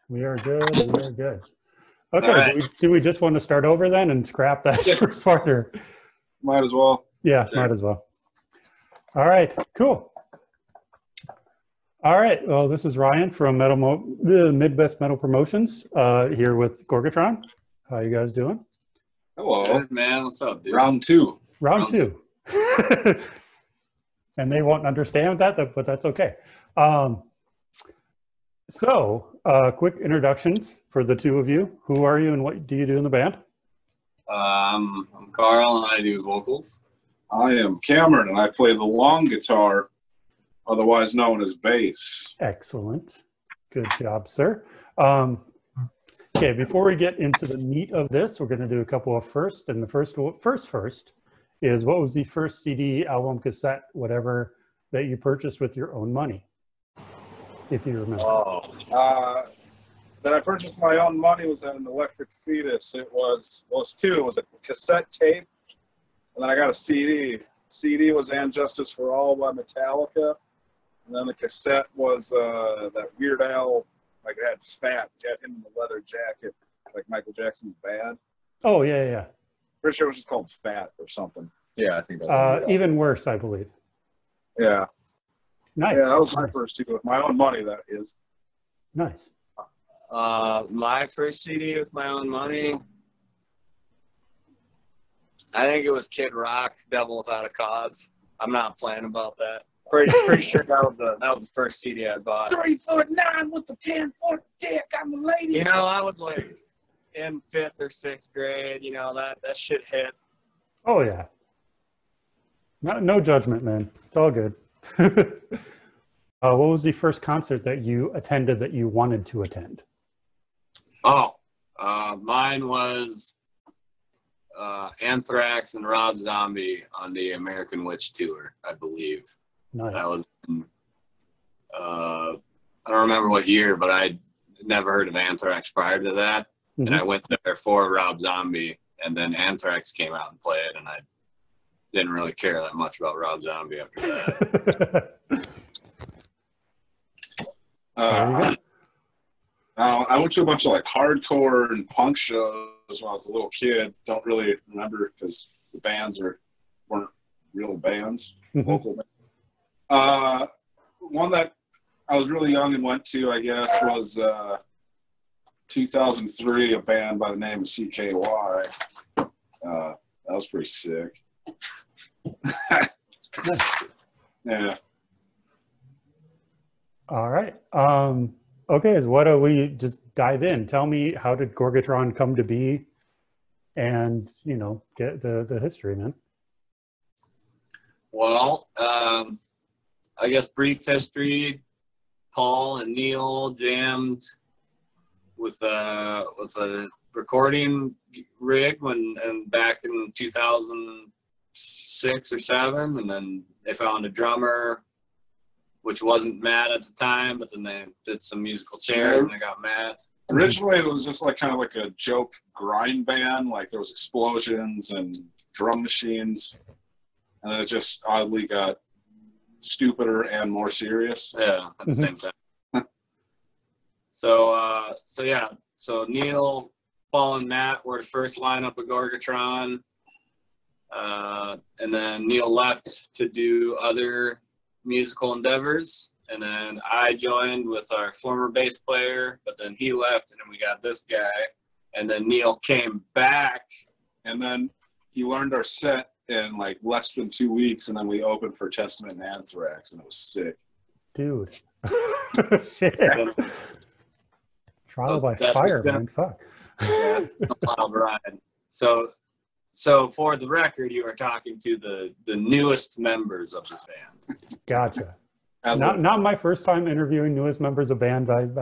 We are good. We are good. Okay. All right. Do we just want to start over then and scrap that first part? Or? Might as well. Yeah, Sure. might as well. All right. Cool. All right. Well, this is Ryan from the Midwest Metal Promotions here with Gorgatron. How you guys doing? Hello. Good, man. What's up, dude? Round two. Round two. And they won't understand that, but that's okay. Quick introductions for the two of you. Who are you and what do you do in the band? I'm Carl and I do vocals. I am Cameron and I play the long guitar, otherwise known as bass. Excellent. Good job, sir. Okay, before we get into the meat of this, we're going to do a couple of first. And the first is, what was the first CD, album, cassette, whatever, that you purchased with your own money, if you remember? That I purchased my own money was an Electric Fetus. It was two. It was a cassette tape, and then I got a CD. CD was And Justice for All by Metallica, and then the cassette was that Weird Al, like it had Fat, it had him in the leather jacket, like Michael Jackson's Bad. Oh, yeah. Pretty sure it was just called Fat or something. Yeah, I think that's Even worse, I believe. Yeah. Nice. Yeah, that was my first two with my own money, that is. Nice. my first CD with my own money. I think it was Kid Rock, Devil Without a Cause. I'm not playing about that. Pretty sure that was the first CD I bought. 3'9" with the 10-foot dick. I'm a lady. You know, I was like in 5th or 6th grade. You know, that shit hit. Oh, yeah. No judgment, man. It's all good. What was the first concert that you attended that you wanted to attend? Mine was Anthrax and Rob Zombie on the American Witch Tour, I believe. Nice. That was, I don't remember what year, but I'd never heard of Anthrax prior to that. Mm-hmm. And I went there for Rob Zombie, and then Anthrax came out and played, and I didn't really care that much about Rob Zombie after that. I went to a bunch of like hardcore and punk shows when I was a little kid. Don't really remember because the bands weren't real bands, local bands. One that I was really young and went to, I guess, was 2003, a band by the name of CKY. That was pretty sick. Yeah. All right. Okay, so why don't we just dive in? Tell me, how did Gorgatron come to be, and get the history, man. Well, I guess brief history. Paul and Neil jammed with a recording rig back in 2006 or 7, and then they found a drummer, which wasn't Matt at the time, but then they did some musical chairs and they got Matt. Originally, it was just like kind of like a joke grind band. Like there was explosions and drum machines, and then it just oddly got stupider and more serious. Yeah, at the same time. So Neil, Paul, and Matt were the first lineup of Gorgatron, and then Neil left to do other musical endeavors, and then I joined with our former bass player, but then he left, and then we got this guy, and then Neil came back, and then he learned our set in like less than 2 weeks, and then we opened for Testament and Anthrax, and it was sick. Dude. Shit. Trial by fire, man. Fuck. Yeah, a wild ride. So for the record, you are talking to the newest members of this band. Gotcha. Not my first time interviewing newest members of bands. I've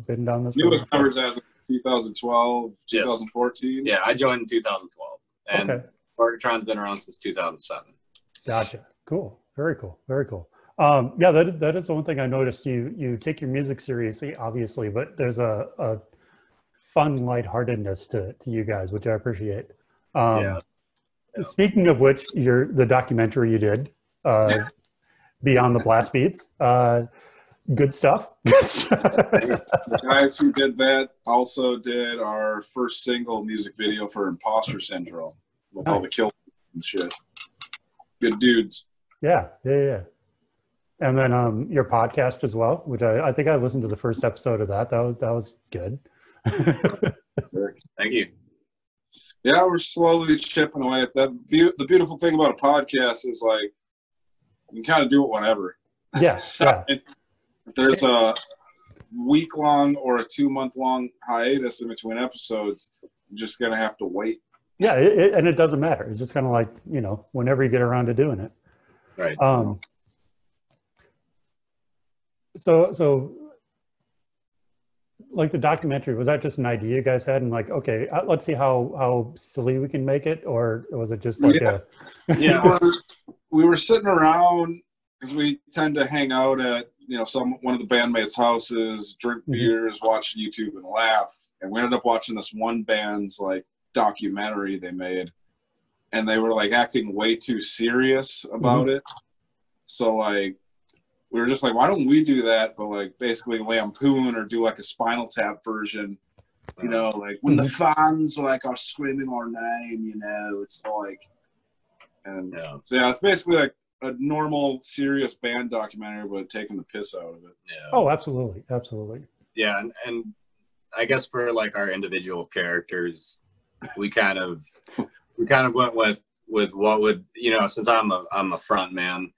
been down this road. Newest members as of 2012, 2014? Yes. Yeah, I joined in 2012. And okay. Gorgatron's been around since 2007. Gotcha. Cool. Very cool. Very cool. Yeah, that is the one thing I noticed. You take your music seriously, obviously, but there's a fun lightheartedness to you guys, which I appreciate. Yeah. Speaking of which, the documentary you did, Beyond the Blast Beats, Good stuff. The guys who did that also did our first single music video for Imposter Syndrome with all the kill and shit. Good dudes. Yeah. And then your podcast as well, which I think I listened to the first episode of that. That was good. Thank you. Yeah, we're slowly chipping away at that. The beautiful thing about a podcast is like you can kind of do it whenever. Yes. If there's a week-long or a 2-month-long hiatus in between episodes, you're just gonna have to wait. Yeah, and it doesn't matter. It's just kind of like, whenever you get around to doing it. Right. So like the documentary, was that just an idea you guys had and like, okay, let's see how silly we can make it, or was it just like we were sitting around because we tend to hang out at one of the bandmates' houses, drink beers, watch YouTube, and laugh. And we ended up watching this one band's like documentary they made, and they were like acting way too serious about it. So like we were just like, why don't we do that, but like basically lampoon or do like a Spinal Tap version, like when the fans like are screaming our name, it's like, and so yeah, it's basically like a normal serious band documentary, but taking the piss out of it. Yeah. Oh, absolutely. Yeah, and I guess for like our individual characters, we kind of went with what would since I'm a front man,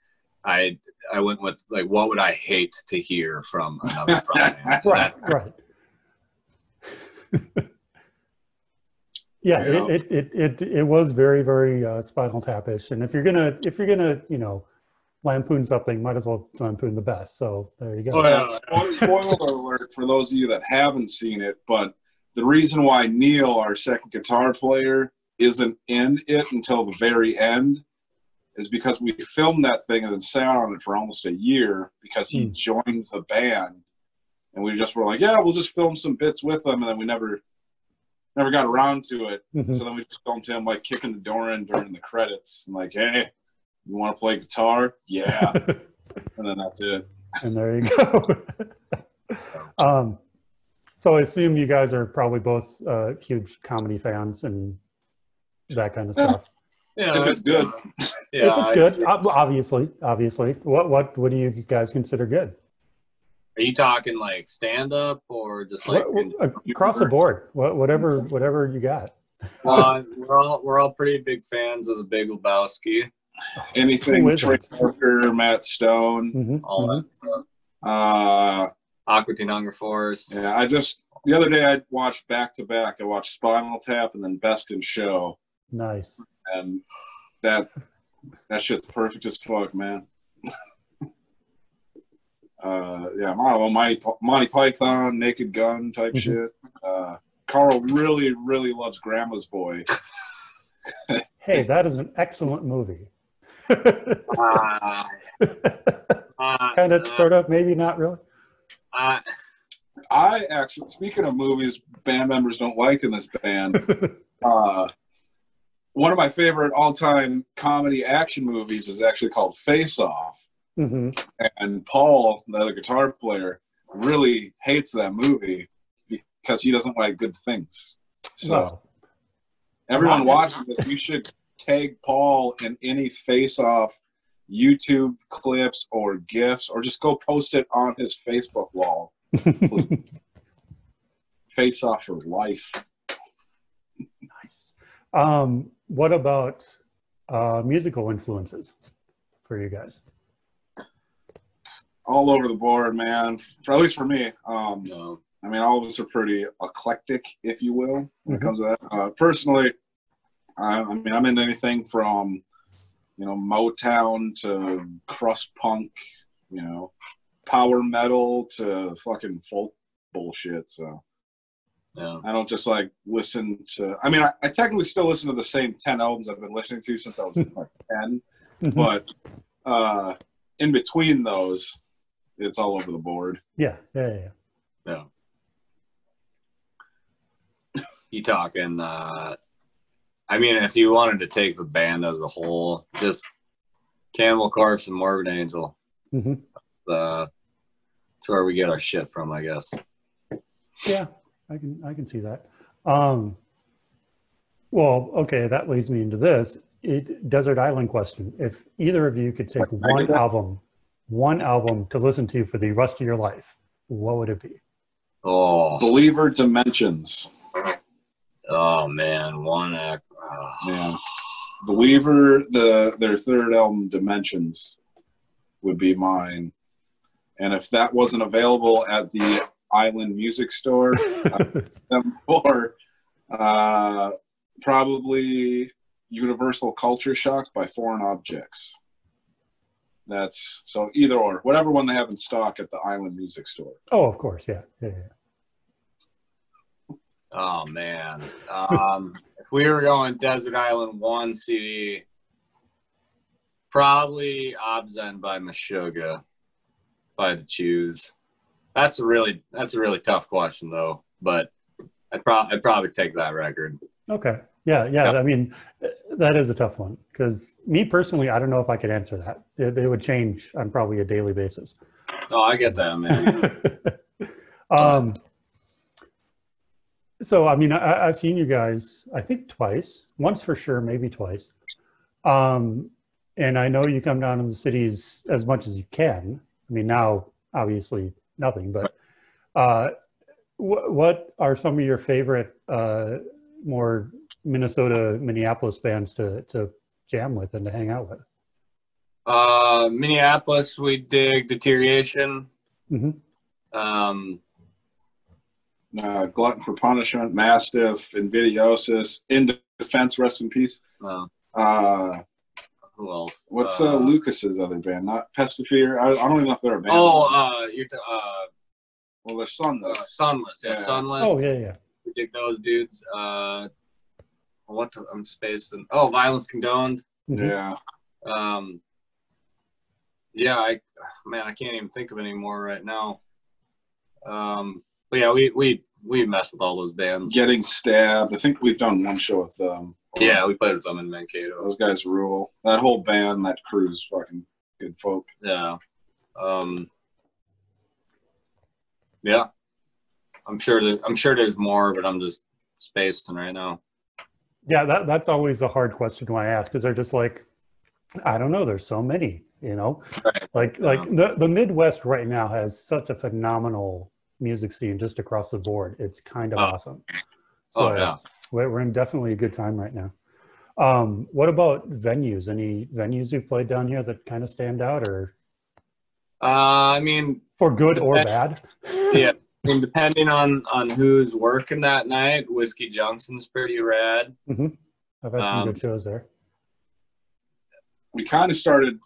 I went with like what would I hate to hear from another front man. right. Yeah, it was very, very Spinal Tap-ish. And if you're gonna lampoon something, might as well lampoon the best. So there you go. Oh, yeah. Spoiler alert for those of you that haven't seen it, but the reason why Neil, our second guitar player, isn't in it until the very end is because we filmed that thing and then sat on it for almost a year because he joined the band, and we just were like, yeah, we'll just film some bits with him, and then we never got around to it. So then we just filmed him like kicking the door in during the credits and like, hey, you want to play guitar? Yeah. And then that's it. And there you go. So I assume you guys are probably both huge comedy fans and that kind of stuff. Yeah, if it's good. If it's good, obviously. What do you guys consider good? Are you talking like stand up or just like across the board? Whatever you got. We're all pretty big fans of the Big Lebowski. Anything Trey Parker, Matt Stone, all that stuff. Aqua Teen Hunger Force. Yeah, the other day I watched back to back. I watched Spinal Tap and then Best in Show. Nice. And that shit's perfect as fuck, man. Yeah, I don't know, Monty Python, Naked Gun type shit. Carl really, really loves Grandma's Boy. Hey, that is an excellent movie. Kind of, sort of, maybe not really. I actually, speaking of movies band members don't like in this band, one of my favorite all-time comedy action movies is actually called Face Off. And Paul, the other guitar player, really hates that movie because he doesn't like good things. So everyone watching it, you should tag Paul in any Face Off YouTube clips or GIFs, or just go post it on his Facebook wall. Face Off for life. Nice. What about musical influences for you guys? All over the board, man. At least for me. I mean, all of us are pretty eclectic, if you will, when it comes to that. Personally, I mean, I'm into anything from, Motown to crust punk, power metal to fucking folk bullshit. So I don't just like listen to. I mean, I technically still listen to the same 10 albums I've been listening to since I was like 10, but in between those, it's all over the board. Yeah. You talking? I mean, if you wanted to take the band as a whole, just Cannibal Corpse and Morbid Angel. The It's where we get our shit from, I guess. Yeah, I can see that. Well, okay, that leads me into this desert island question. If either of you could take one album to listen to for the rest of your life, what would it be? Oh, Believer Dimensions. Oh man, one act. Oh. Yeah, Believer, their third album, Dimensions, would be mine. And if that wasn't available at the Island Music Store, for probably Universal Culture Shock by Foreign Objects. That's so either or, whatever one they have in stock at the Island Music Store. Oh, of course, yeah. Oh man, if we were going Desert Island 1 CD, probably Obzen by Meshuggah, if I had to choose. That's a really tough question though, but I'd probably take that record. Okay. Yeah. I mean, that is a tough one because me personally, I don't know if I could answer that. It would change on probably a daily basis. Oh, I get that, man. So, I mean, I've seen you guys, I think twice, once for sure, maybe twice. And I know you come down to the cities as much as you can. I mean, now, obviously, nothing, but what are some of your favorite more Minnesota, Minneapolis bands to jam with and to hang out with? Minneapolis, we dig Deterioration. Mm-hmm. Glutton for Punishment, Mastiff, Invidiosis, In Defense, rest in peace. Who else? What's Lucas's other band? Not Pestafear. I don't even know if they're a band. Well, they're Sunless. Sunless, yeah. Sunless. Oh, yeah. We dig those dudes. I'm spacing. Oh, Violence Condoned. Yeah. Yeah, I can't even think of any more right now. But yeah, we mess with all those bands. Getting Stabbed. I think we've done one show with them. Yeah, we played with them in Mankato. Those guys rule. That whole band, that crew's fucking good folk. Yeah. Yeah. I'm sure there's more, but I'm just spacing right now. Yeah, that's always a hard question when I ask because they're just like, I don't know. There's so many, you know. Right. Like the Midwest right now has such a phenomenal music scene just across the board. It's kind of awesome. So yeah, we're in definitely a good time right now. What about venues? Any venues you've played down here that kind of stand out, or? I mean, for good or bad. Yeah, I mean, depending on who's working that night, Whiskey Junction's pretty rad. Mm-hmm. I've had some good shows there. We kind of started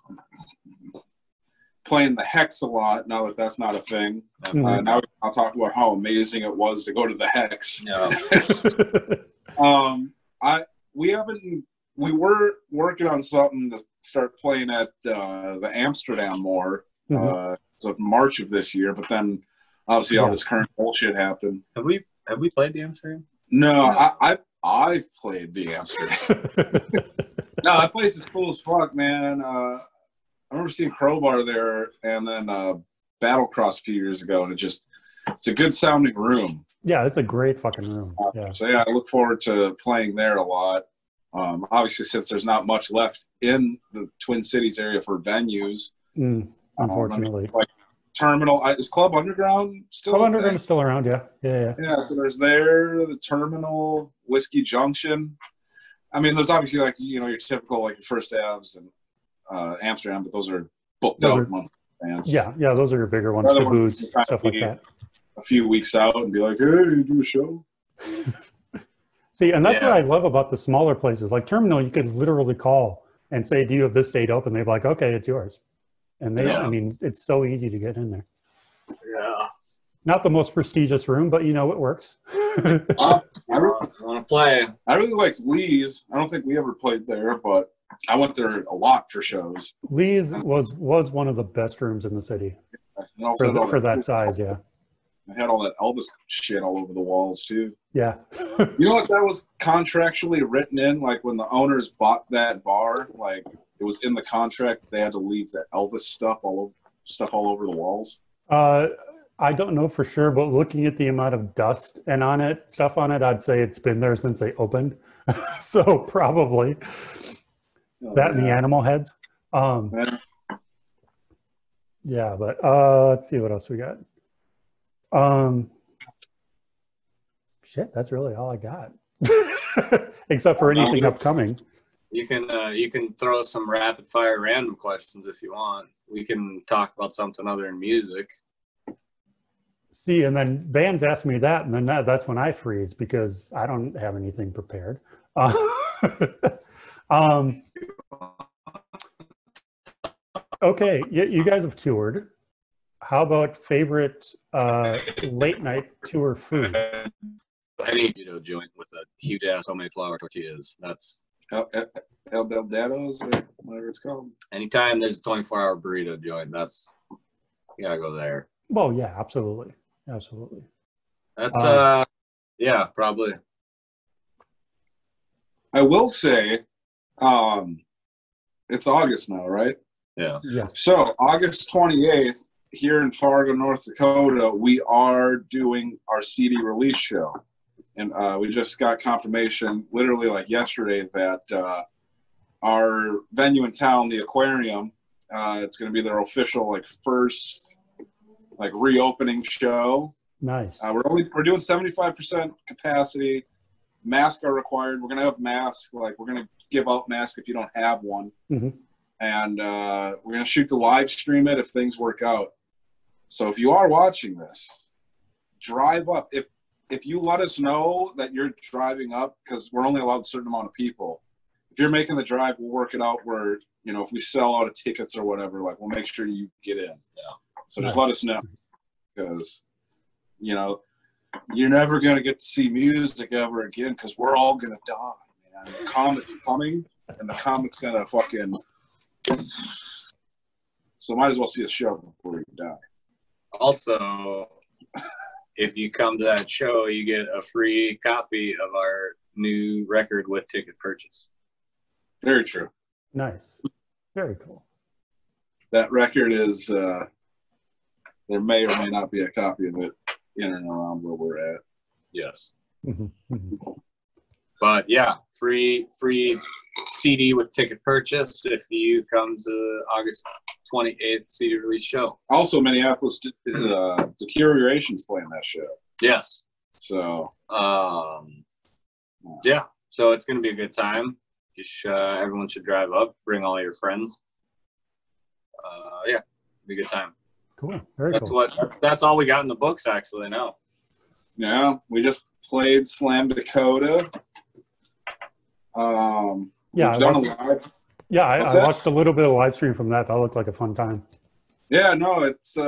playing the Hex a lot now that that's not a thing. Mm-hmm. Now I'll talk about how amazing it was to go to the Hex. Yeah. We were working on something to start playing at the Amsterdam more. So March of this year, but then obviously all this current bullshit happened. Have we played the Amsterdam? No, I've played the Amsterdam. No, that place is cool as fuck, man. I remember seeing Crowbar there and then Battlecross a few years ago, and it's a good sounding room. Yeah, it's a great fucking room. Yeah. So yeah, I look forward to playing there a lot. Obviously, since there's not much left in the Twin Cities area for venues. Unfortunately. Like Terminal, is Club Underground still? Club Underground is still around, yeah. Yeah, so there's the Terminal, Whiskey Junction. I mean, there's obviously like, you know, your typical like your First Avs and Amsterdam, but those are booked out monthly bands. Yeah, those are your bigger ones, Taboos, stuff like that. A few weeks out and be like, hey, you do a show. See, and that's what I love about the smaller places. Like Terminal, you could literally call and say, do you have this date open? They'd be like, okay, it's yours. And I mean, it's so easy to get in there. Yeah. Not the most prestigious room, but you know, it works. I want to play. I really liked Lee's. I don't think we ever played there, but I went there a lot for shows. Lee's was one of the best rooms in the city. For that size, yeah. I had all that Elvis shit all over the walls, too. Yeah. You know what that was contractually written in? Like, when the owners bought that bar, like, it was in the contract they had to leave the Elvis stuff all over the walls? I don't know for sure, but looking at the amount of dust and stuff on it, I'd say it's been there since they opened. So probably that and the animal heads. Yeah, but let's see what else we got. Shit, that's really all I got. Except for anything upcoming. You can throw some rapid fire random questions if you want. We can talk about something other than music. See, and then bands ask me that, and then that's when I freeze because I don't have anything prepared. Okay, you guys have toured. How about favorite late night tour food? Any burrito joint with a huge ass homemade flour tortillas. That's El Beldados or whatever it's called. anytime there's a 24-hour burrito joint, you gotta go there. Well, yeah, absolutely. Absolutely. That's yeah, probably. I will say, it's August now, right? Yeah. Yes. So August 28th, here in Fargo, North Dakota, we are doing our CD release show. And we just got confirmation literally like yesterday that our venue in town, the Aquarium, it's going to be their official like first like reopening show. Nice. We're doing 75% capacity. Masks are required. We're going to have masks. Like we're going to give out masks if you don't have one. Mm-hmm. And we're going to shoot the live stream it if things work out. So if you are watching this, drive up. If you let us know that you're driving up, because we're only allowed a certain amount of people. If you're making the drive, we'll work it out where, you know, if we sell out of tickets or whatever, like we'll make sure you get in. Yeah. So just let us know, because, you know, you're never going to get to see music ever again because we're all going to die, man. The comet's coming, and the comet's going to fucking... So might as well see a show before you die. Also, if you come to that show, you get a free copy of our new record with ticket purchase. Very true. Nice. Very cool. That record is, there may or may not be a copy of it in and around where we're at. Yes. Mm-hmm. Mm-hmm. But yeah, free CD with ticket purchase if you come to August 28th CD release show. Also, Minneapolis Deterioration's playing that show. Yes. So, yeah. So it's going to be a good time. Everyone should drive up. Bring all your friends. Yeah, it'll be a good time. Cool. Very cool. That's all we got in the books actually now. Yeah, we just played Slam Dakota. Yeah, I watched a little bit of live stream from that. That looked like a fun time. Yeah, no, it's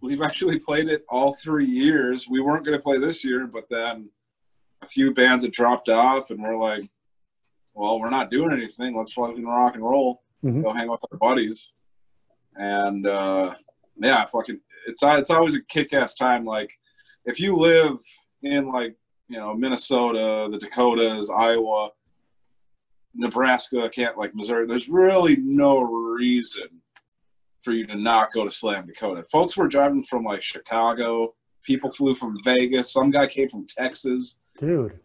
we've actually played it all 3 years. We weren't going to play this year, but then a few bands had dropped off, and we're like, well, we're not doing anything. Let's fucking rock and roll. Mm-hmm. Go hang out with our buddies. And yeah, fucking, it's always a kick-ass time. Like, if you live in, like, you know, Minnesota, the Dakotas, Iowa, Nebraska, Missouri, there's really no reason for you to not go to Slam Dakota. Folks were driving from, like, Chicago. People flew from Vegas. Some guy came from Texas. Dude.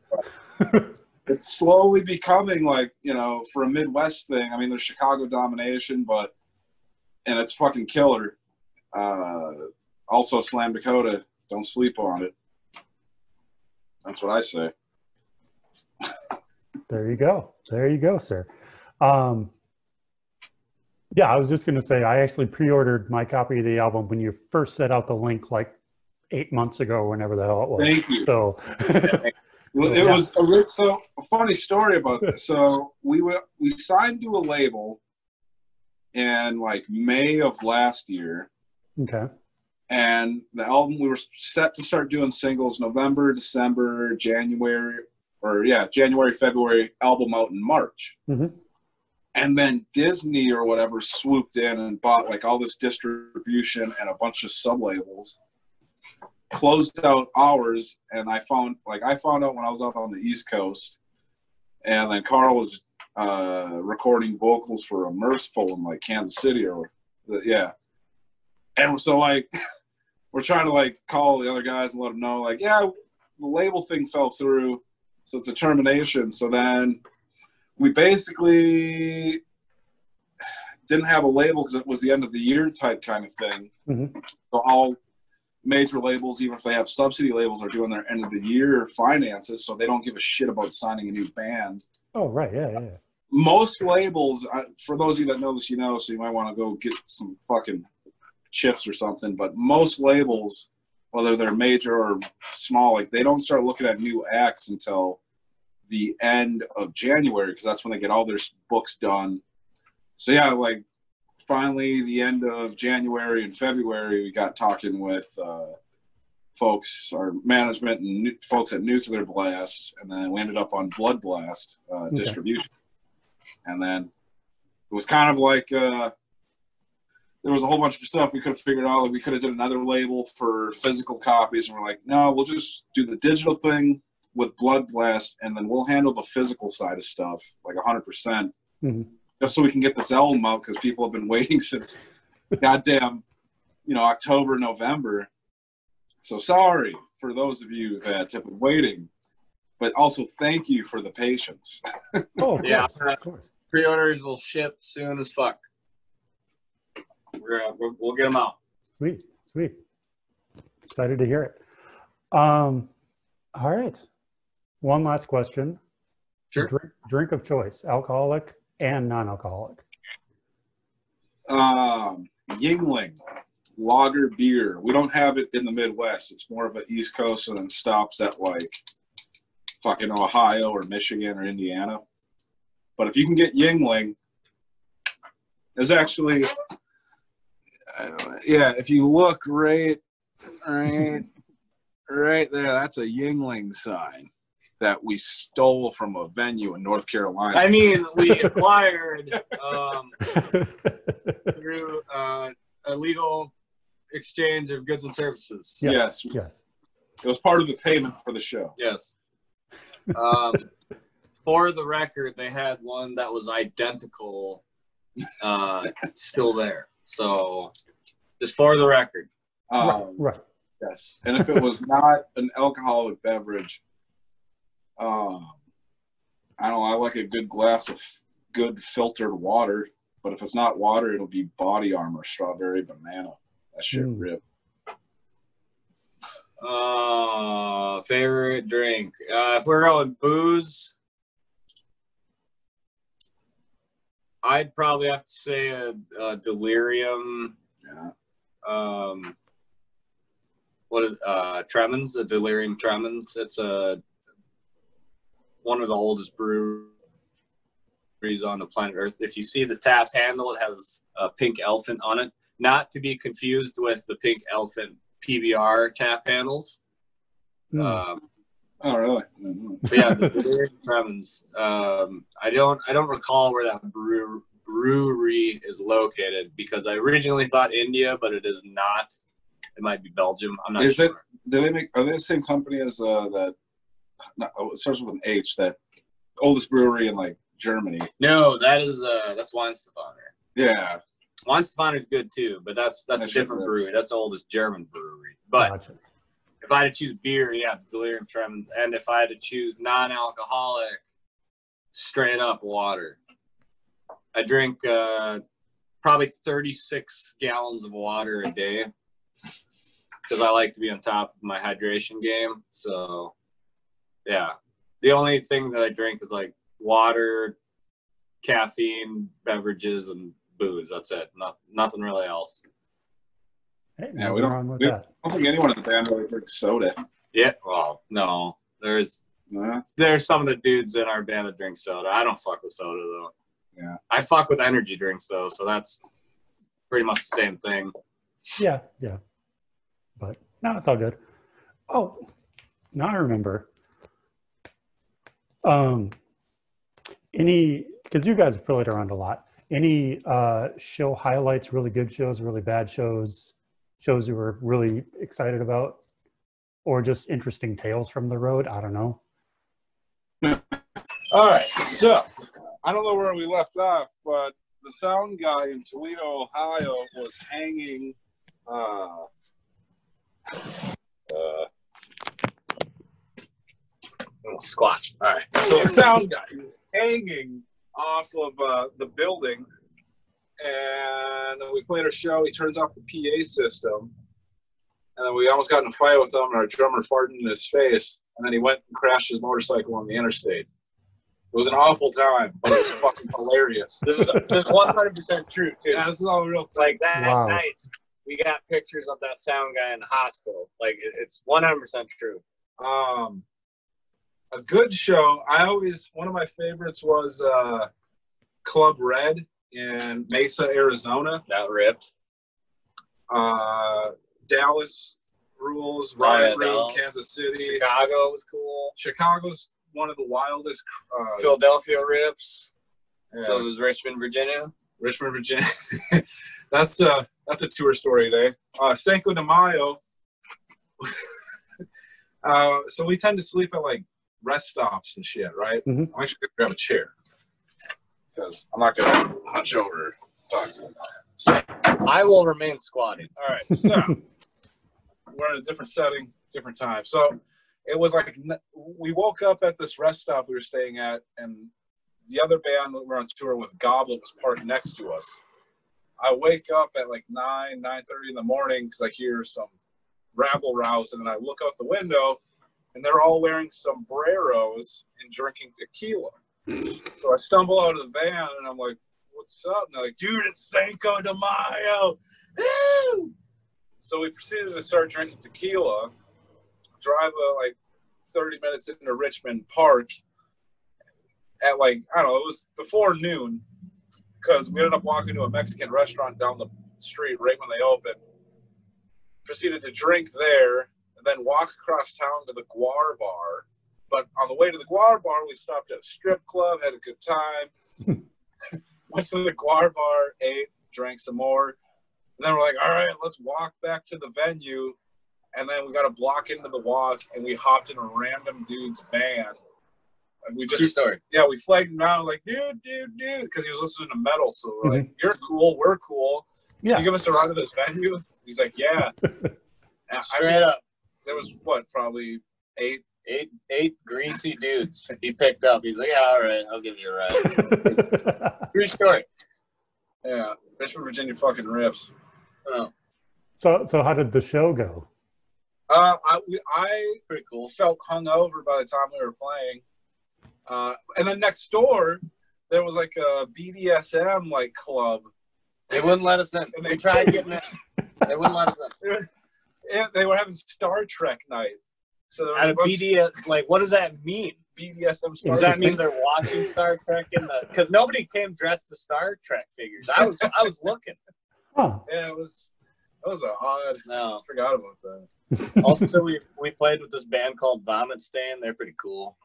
It's slowly becoming, like, you know, for a Midwest thing. I mean, there's Chicago domination, and it's fucking killer. Also, Slam Dakota, don't sleep on it. That's what I say. There you go. There you go, sir. Yeah, I was just going to say, I actually pre-ordered my copy of the album when you first set out the link like 8 months ago, whenever the hell it was. Thank you. So, so a funny story about this. So we signed to a label in like May of last year. Okay. And the album, we were set to start doing singles November, December, January, February, album out in March. Mm-hmm. And then Disney or whatever swooped in and bought like all this distribution and a bunch of sub-labels, closed out ours. And I found out when I was out on the East Coast, and then Carl was recording vocals for a Merciful in like Kansas City and so like we're trying to like call the other guys and let them know, like, yeah, the label thing fell through, so it's a termination. So then we basically didn't have a label because it was the end of the year type kind of thing. Mm-hmm. So all major labels, even if they have subsidy labels, are doing their end of the year finances, so they don't give a shit about signing a new band. Oh, right. Yeah. Most labels, for those of you that know this, you know, so you might want to go get some fucking chips or something, but most labels, whether they're major or small, like they don't start looking at new acts until the end of January, because that's when they get all their books done. So yeah, like finally the end of January and February, we got talking with folks, our management and folks at Nuclear Blast, and then we ended up on Blood Blast distribution. And then it was kind of like there was a whole bunch of stuff we could have figured out. Like we could have done another label for physical copies, and we're like, no, we'll just do the digital thing with Blood Blast, and then we'll handle the physical side of stuff like 100%, just so we can get this album out, because people have been waiting since goddamn, October, November. So sorry for those of you that have been waiting, but also thank you for the patience. Oh, of Yeah, course, of course. Pre-orders will ship soon as fuck. We'll get them out. Sweet. Excited to hear it. All right. One last question. Sure. Drink of choice, alcoholic and non-alcoholic. Yingling, lager beer. We don't have it in the Midwest. It's more of an East Coast, and then stops at like fucking Ohio or Michigan or Indiana. But if you can get Yingling, there's actually, if you look right there, that's a Yingling sign that we stole from a venue in North Carolina. I mean, we acquired through a legal exchange of goods and services. Yes. It was part of the payment for the show. Yes. For the record, they had one that was identical still there. So, just for the record. Right. Yes. And if it was not an alcoholic beverage, I don't know, I like a good glass of good filtered water. But if it's not water, it'll be Body Armor Strawberry Banana. That shit rip. Favorite drink. If we're going booze, I'd probably have to say a Delirium. Yeah. What is Tremens? A Delirium Tremens. It's one of the oldest breweries on the planet Earth. If you see the tap handle, it has a pink elephant on it. Not to be confused with the pink elephant PBR tap handles. Oh, really? But yeah, the Delirium Tremens. I don't recall where that brewery is located, because I originally thought India, but it is not. It might be Belgium. I'm not sure. Are they the same company as that? No, it starts with an H. That oldest brewery in like Germany. No, that's Weinstefaner. Yeah. Weinstefaner is good too, but that's a different brewery. That's the oldest German brewery. But Gotcha. if I had to choose beer, yeah, Delirium Tremens. And if I had to choose non-alcoholic, straight up water. I drink probably 36 gallons of water a day, because I like to be on top of my hydration game. So, yeah. The only thing that I drink is like water, caffeine, beverages, and booze. That's it. Nothing really else. Hey, yeah, I don't think anyone in the band really drinks soda. Yeah, well, no. There's some of the dudes in our band that drink soda. I don't fuck with soda, though. Yeah. I fuck with energy drinks, though, so that's pretty much the same thing. Yeah. But no, it's all good. Oh, now I remember. Because you guys have played around a lot. Any show highlights, really good shows, really bad shows you were really excited about, or just interesting tales from the road? I don't know. All right, so I don't know where we left off, but the sound guy in Toledo, Ohio was hanging Squat. All right. So the sound guy was hanging off of the building, and we played our show. He turns off the PA system, and then we almost got in a fight with him, and our drummer farted in his face, and then he went and crashed his motorcycle on the interstate. It was an awful time, but it was fucking hilarious. This is 100% true, too. Yeah, this is all real. Like, that Wow. night, we got pictures of that sound guy in the hospital. Like, it's 100% true. A good show. One of my favorites was Club Red in Mesa, Arizona. That ripped. Dallas rules. Oh, yeah, Riot Room, Dallas. Kansas City. Chicago was cool. Chicago's one of the wildest. Philadelphia rips. Yeah. So was Richmond, Virginia. Richmond, Virginia. That's a tour story today. Cinco de Mayo. So we tend to sleep at like rest stops and shit, right? Mhm. I'm actually gonna grab a chair because I'm not gonna hunch over and talk to you. So I will remain squatting. all right, so we're in a different setting, different time. So it was like we woke up at this rest stop we were staying at, and the other band that we're on tour with, Goblet, was parked next to us. I wake up at like 9:30 in the morning because I hear some rabble rouse, and then I look out the window, and they're all wearing sombreros and drinking tequila. So I stumble out of the van, and I'm like, "What's up?" And they're like, "Dude, it's Cinco de Mayo." Woo! So we proceeded to start drinking tequila, drive like 30 minutes into Richmond Park at like, I don't know, it was before noon, because we ended up walking to a Mexican restaurant down the street right when they opened. Proceeded to drink there, and then walk across town to the Guar Bar. But on the way to the Guar Bar, we stopped at a strip club, had a good time. Went to the Guar Bar, ate, drank some more. And then we're like, all right, let's walk back to the venue. And then we got a block into the walk, and we hopped in a random dude's van. And we just, True story. yeah, we flagged him down like, dude, because he was listening to metal. So we're like, you're cool, we're cool. Can Yeah. you give us a ride to this venue? He's like, yeah. And Straight up. There was, what, probably eight? Eight greasy dudes he picked up. He's like, yeah, all right, I'll give you a ride. True story. Yeah, Richmond, Virginia fucking riffs. Oh, So how did the show go? I pretty cool. felt hungover by the time we were playing. And then next door, there was like a BDSM like club. They wouldn't let us in. And We tried getting in. They wouldn't let us in. They were having Star Trek night. So there was At a a bunch BDS, like, what does that mean? BDSM Star Does Trek. that mean they're watching Star Trek in the? Because nobody came dressed as Star Trek figures. I was looking. Huh. Yeah, that was an odd. No. I forgot about that. Also, we played with this band called Vomit Stain. They're pretty cool.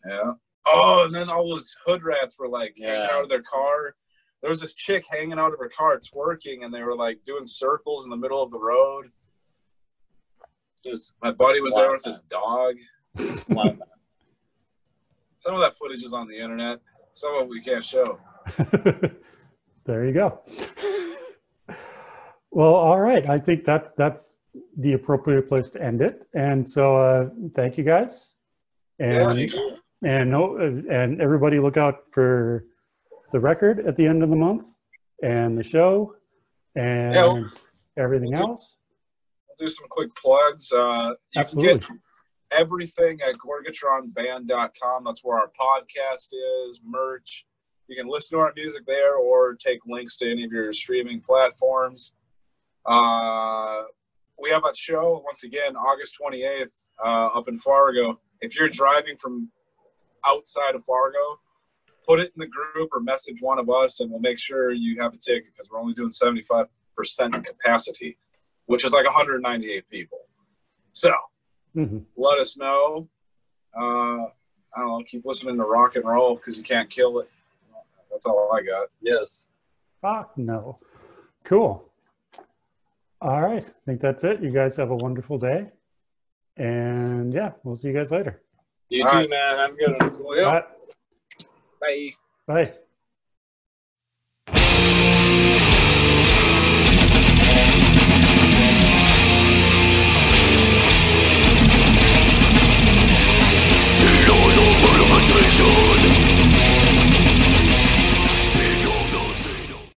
Yeah. Oh, and then all those hood rats were like hanging Yeah. out of their car. There was this chick hanging out of her car twerking, and they were like doing circles in the middle of the road. Just My buddy was there Wow. with his dog. wow. Some of that footage is on the internet. Some of it we can't show. There you go. Well, all right. I think that's the appropriate place to end it. And so thank you guys. And and everybody look out for the record at the end of the month and the show and everything else. We'll do some quick plugs. You Absolutely. can get everything at gorgatronband.com. That's where our podcast is, merch. You can listen to our music there or take links to any of your streaming platforms. We have a show, once again, August 28th up in Fargo. If you're driving from outside of Fargo, put it in the group or message one of us, and we'll make sure you have a ticket because we're only doing 75% capacity, which is like 198 people. So let us know. I don't know, keep listening to rock and roll because you can't kill it. That's all I got. Yes. Fuck no. Cool. All right. I think that's it. You guys have a wonderful day. And yeah, we'll see you guys later. You All too, right. man. I'm good. Well, All right. bye. Bye.